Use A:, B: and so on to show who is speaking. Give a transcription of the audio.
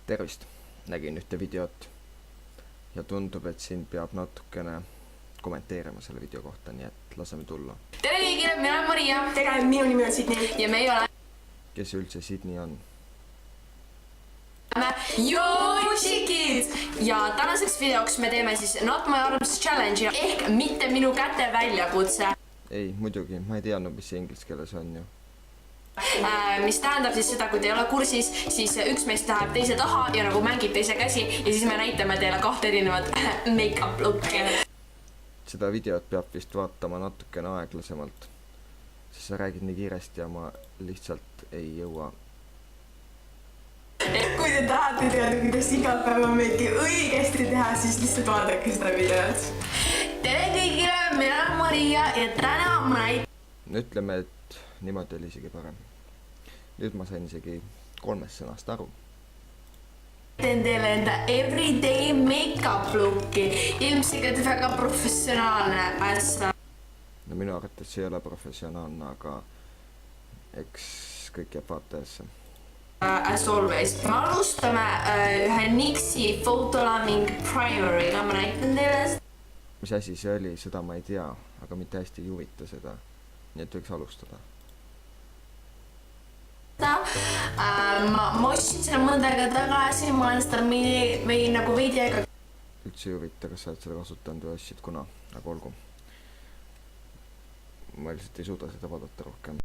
A: Tervist, nägin ühte videot ja tundub, et siin peab natukene kommenteerima selle video kohta, nii et laseme tulla.
B: Tere kõigile, mina olen Maria.
C: Tere, minu nimi on Sydney.
B: Ja me ei ole
A: Kes üldse Sydney on?
B: Jootšikid! Ja tänaseks videoks me teeme siis Not My Arms Challenge ehk mitte minu käte väljakutse.
A: Ei, muidugi, ma ei teadnud, mis see inglise keeles on ju.
B: Mis tähendab siis seda, kui te ei ole kursis, siis üks meist läheb teise taha ja nagu mängib teise käsi ja siis me näitame teile kahte erinevat make-up looki.
A: Seda videot peab vist vaatama natukene aeglasemalt, sest sa räägid nii kiiresti ja ma lihtsalt ei jõua.
C: Kui te tahate teada, kuidas igapäevameiki õigesti teha, siis lihtsalt vaadake seda videot.
B: Tere kõigile, mina olen Maria ja täna ma näitan.
A: Ütleme, et niimoodi oli isegi parem. Nüüd ma sain isegi 3 sõnast aru.
B: Teile enda everyday make-up looki. Ilmselt väga professionaalne asja.
A: No minu arvates ei ole professionaalne, aga eks kõik jääb vaatajasse.
B: As always. Me alustame ühe NYXi Photolaming Primeriga. Ma näitan teile.
A: Mis asi see oli, seda ma ei tea, aga mitte hästi ei huvita seda. Nii et võiks alustada.
B: Ma ostsin selle mõnda aega tagasi, ma olen seda meil nagu veidi aega.
A: Üldse ei huvita, kas sa oled seda kasutanud või ostsid kuna, aga olgu. Ma lihtsalt ei suuda seda vaadata rohkem.